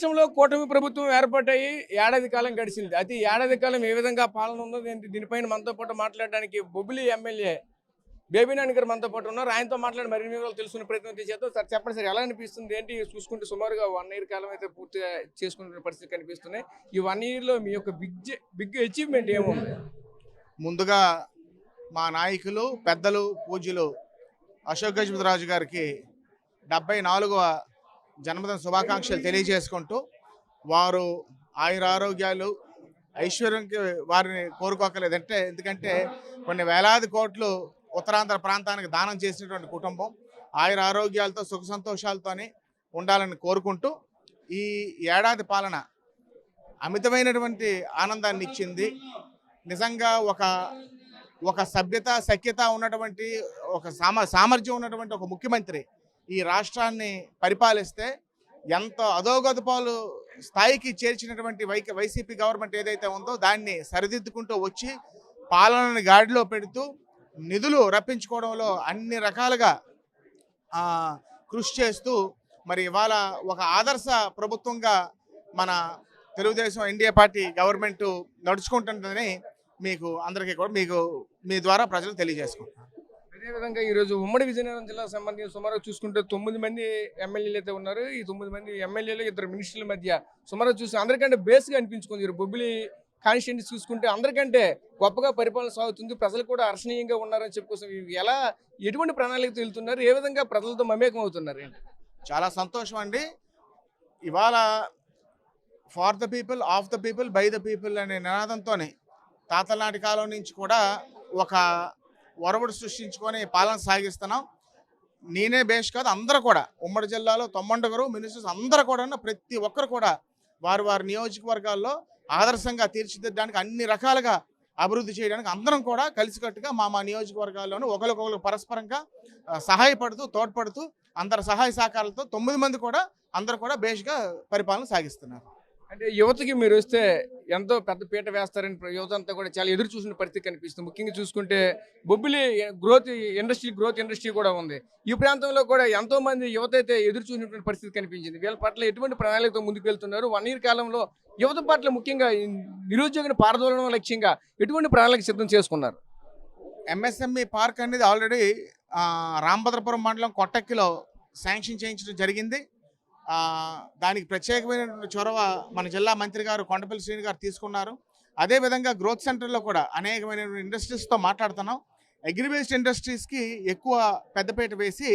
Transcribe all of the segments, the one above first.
రాష్ట్రంలో కూటమి ప్రభుత్వం ఏర్పాటయ్యి ఏడాది కాలం గడిచింది. అయితే ఏడాది కాలం ఏ విధంగా పాలన ఉందో దీనిపైన మనతో పాటు మాట్లాడడానికి బొబ్బిలి ఎమ్మెల్యే బేబీ నాని గారు మనతో పాటు ఉన్నారు. ఆయనతో మాట్లాడి మరిన్ని వివరాలు తెలుసుకునే ప్రయత్నం చేద్దాం. సార్ చెప్పండి సార్, ఎలా అనిపిస్తుంది? ఏంటి చూసుకుంటే సుమారుగా 1 year కాలం అయితే పూర్తిగా చేసుకునే పరిస్థితి కనిపిస్తున్నాయి. ఈ 1 yearలో మీ యొక్క బిగ్ అచీవ్మెంట్ ఏముంది? ముందుగా మా నాయకులు పెద్దలు పూజ్యులు అశోక్ గజపతిరాజు గారికి 74వ జన్మదిన శుభాకాంక్షలు తెలియజేసుకుంటూ, వారు ఆయురారోగ్యాలు ఐశ్వర్యంకి వారిని కోరుకోకలేదంటే, ఎందుకంటే కొన్ని వేలాది కోట్లు ఉత్తరాంధ్ర ప్రాంతానికి దానం చేసినటువంటి కుటుంబం ఆయురారోగ్యాలతో సుఖ సంతోషాలతోనే ఉండాలని కోరుకుంటూ, ఈ ఏడాది పాలన అమితమైనటువంటి ఆనందాన్ని ఇచ్చింది. నిజంగా ఒక సభ్యత సఖ్యత ఉన్నటువంటి ఒక సామర్థ్యం ఉన్నటువంటి ఒక ముఖ్యమంత్రి ఈ రాష్ట్రాన్ని పరిపాలిస్తే ఎంత అధోగతిపాలు స్థాయికి చేర్చినటువంటి వైసీపీ గవర్నమెంట్ ఏదైతే ఉందో దాన్ని సరిదిద్దుకుంటూ వచ్చి పాలనని గాడిలో పెడుతూ నిధులు రప్పించుకోవడంలో అన్ని రకాలుగా కృషి చేస్తూ మరి ఇవాళ ఒక ఆదర్శ ప్రభుత్వంగా మన తెలుగుదేశం ఎన్డీఏ పార్టీ గవర్నమెంట్ నడుచుకుంటుందని మీకు అందరికీ కూడా మీ ద్వారా ప్రజలు తెలియజేసుకుంటున్నారు. అదేవిధంగా ఈరోజు ఉమ్మడి విజయనగరం జిల్లాకు సంబంధించి సుమారు చూసుకుంటే 9 మంది ఎమ్మెల్యేలు అయితే ఉన్నారు. ఈ 9 మంది ఎమ్మెల్యేలు 2 మినిస్టర్ల మధ్య సుమారు చూసి అందరికంటే బేస్గా అనిపించుకుంది. బొబ్బిలి కాన్స్టిట్యూన్సీ చూసుకుంటే అందరికంటే గొప్పగా పరిపాలన సాగుతుంది, ప్రజలు కూడా హర్షణీయంగా ఉన్నారని చెప్పుకోసం ఎలా ఎటువంటి ప్రణాళికతో వెళ్తున్నారు, ఏ విధంగా ప్రజలతో మమేకం అవుతున్నారు? చాలా సంతోషం అండి. ఇవాళ for the people, of the people, by the people అనే నినాదంతోనే తాతల నాటి కాలం నుంచి కూడా ఒక ఒరవడు సృష్టించుకొని పాలన సాగిస్తున్నాం. నేనే బేష్ కాదు, అందరూ కూడా ఉమ్మడి జిల్లాలో 90 మినిస్టర్స్ అందరూ కూడా ప్రతి ఒక్కరు కూడా వారి నియోజకవర్గాల్లో ఆదర్శంగా తీర్చిదిద్దడానికి అన్ని రకాలుగా అభివృద్ధి చేయడానికి అందరం కూడా కలిసికట్టుగా మా నియోజకవర్గాల్లోనూ ఒకరికొకరు పరస్పరంగా సహాయపడుతూ తోడ్పడుతూ అందరి సహాయ సహకారాలతో 9 మంది కూడా అందరూ కూడా బేష్గా పరిపాలన సాగిస్తున్నారు. అంటే యువతకి మీరు వస్తే ఎంతో పెద్ద పీట వేస్తారని యువత అంతా కూడా చాలా ఎదురు చూసిన పరిస్థితి కనిపిస్తుంది. ముఖ్యంగా చూసుకుంటే బొబ్బిలి గ్రోత్ ఇండస్ట్రీ కూడా ఉంది. ఈ ప్రాంతంలో కూడా ఎంతో మంది యువత అయితే ఎదురు చూసినటువంటి పరిస్థితి కనిపించింది. వీళ్ళ పట్ల ఎటువంటి ప్రణాళికతో ముందుకు వెళ్తున్నారు? 1 year కాలంలో యువత పట్ల ముఖ్యంగా నిరుద్యోగిని పారదోలడం లక్ష్యంగా ఎటువంటి ప్రణాళిక సిద్ధం చేసుకున్నారు? ఎంఎస్ఎంఈ పార్క్ అనేది ఆల్రెడీ రామభద్రపురం మండలం కొట్టక్కిలో శాంక్షన్ చేయించడం జరిగింది. దానికి ప్రత్యేకమైన చొరవ మన జిల్లా మంత్రి గారు కొండపల్లి శ్రీని గారు తీసుకున్నారు. అదేవిధంగా గ్రోత్ సెంటర్లో కూడా అనేకమైన ఇండస్ట్రీస్తో మాట్లాడుతున్నాం. అగ్రిబేస్డ్ ఇండస్ట్రీస్కి ఎక్కువ పెద్దపీట వేసి,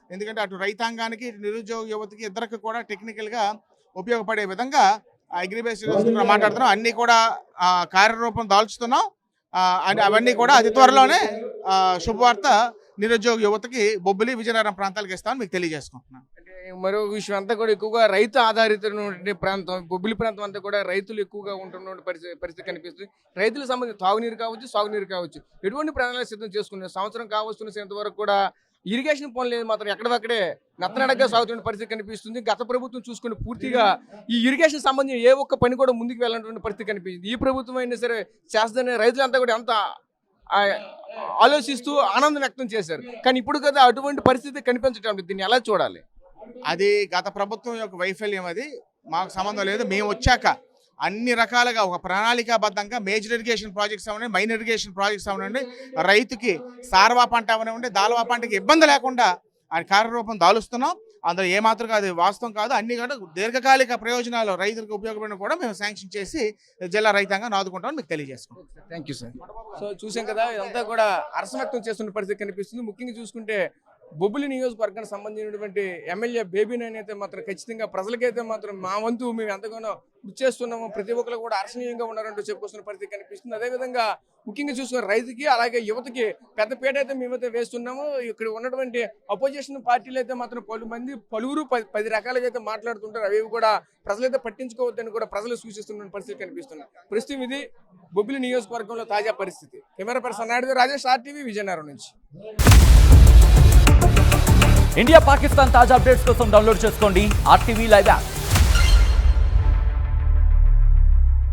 ఎందుకంటే అటు రైతాంగానికి నిరుద్యోగ యువతకి ఇద్దరికి కూడా టెక్నికల్గా ఉపయోగపడే విధంగా అగ్రిబేస్డ్ ఇండస్ట్రీస్తో మాట్లాడుతున్నాం. అన్నీ కూడా కార్యరూపం దాల్చుతున్నాం. అవన్నీ కూడా అతి త్వరలోనే శుభవార్త నిరుద్యోగ యువతకి బొబ్బిలి విజయనగరం ప్రాంతాలకు ఇస్తామని మీకు తెలియజేసుకుంటున్నాను. మరో విషయం అంతా కూడా ఎక్కువగా రైతు ఆధారిత ప్రాంతం బొబ్బిలి ప్రాంతం అంతా కూడా రైతులు ఎక్కువగా ఉంటున్న పరిస్థితి కనిపిస్తుంది. రైతులకు సంబంధించి తాగునీరు కావచ్చు, సాగునీరు కావచ్చు, ఎటువంటి ప్రణాళిక సిద్ధం చేసుకునే సంవత్సరం కావస్తున్నంత వరకు కూడా ఇరిగేషన్ పనులు మాత్రం ఎక్కడక్కడే నత్తనడగ్గా సాగుతున్న పరిస్థితి కనిపిస్తుంది. గత ప్రభుత్వం చూసుకుని పూర్తిగా ఈ ఇరిగేషన్ సంబంధించి ఏ ఒక్క పని కూడా ముందుకు వెళ్ళినటువంటి పరిస్థితి కనిపిస్తుంది. ఈ ప్రభుత్వం అయినా సరే చేస్తుందని రైతులంతా కూడా ఎంత ఆలోచిస్తూ ఆనందం వ్యక్తం చేశారు. కానీ ఇప్పుడు కదా అటువంటి పరిస్థితి కనిపించడం, దీన్ని ఎలా చూడాలి? అది గత ప్రభుత్వం యొక్క వైఫల్యం. అది మాకు సంబంధం లేదు. మేము వచ్చాక అన్ని రకాలుగా ఒక ప్రణాళికాబద్ధంగా మేజర్ ఇరిగేషన్ ప్రాజెక్ట్స్ అవనండి, మైనర్ ఇరిగేషన్ ప్రాజెక్ట్స్ అవనండి, రైతుకి సారవా పంట అవనివ్వండి, దాల్వా పంటకి ఇబ్బంది లేకుండా ఆయన కార్యరూపం దాలుస్తున్నాం. అందులో ఏమాత్రం అది వాస్తవం కాదు. అన్ని కూడా దీర్ఘకాలిక ప్రయోజనాలు రైతులకు ఉపయోగపడిన కూడా మేము శాంక్షన్ చేసి జిల్లా రైతాంగాన్ని ఆదుకుంటామని మీకు తెలియజేసుకుంటాం. Thank you sir. సో చూసాం కదా, ఇదంతా కూడా హర్షం వ్యక్తం చేస్తున్న పరిస్థితి కనిపిస్తుంది. ముఖ్యంగా చూసుకుంటే బొబ్బిలి నియోజకవర్గానికి సంబంధించినటువంటి ఎమ్మెల్యే బేబీ నాని అయితే మాత్రం ఖచ్చితంగా ప్రజలకైతే మాత్రం మా వంతు మేము ఎంతగానో కృషి చేస్తున్నాము, ప్రతి ఒక్కరు కూడా హర్షణీయంగా ఉన్నారంటూ చెప్పుకొస్తున్న పరిస్థితి కనిపిస్తుంది. అదేవిధంగా ముఖ్యంగా చూసుకున్న రైతుకి అలాగే యువతకి పెద్ద పీట అయితే మేమైతే వేస్తున్నాము. ఇక్కడ ఉన్నటువంటి అపోజిషన్ పార్టీలు అయితే మాత్రం పలువురు 10 రకాలుగా అయితే మాట్లాడుతుంటారు. అవి కూడా ప్రజలైతే పట్టించుకోవద్దని కూడా ప్రజలు సూచిస్తున్న పరిస్థితి కనిపిస్తుంది. ప్రస్తుతం ఇది బొబ్బిలి నియోజకవర్గంలో తాజా పరిస్థితి. Camera person Naidu Rajesh, RTV Vizianagaram నుంచి. ఇండియా పాకిస్తాన్ తాజా అప్డేట్స్ కోసం డౌన్లోడ్ చేసుకోండి RTV లైవ్ యాప్.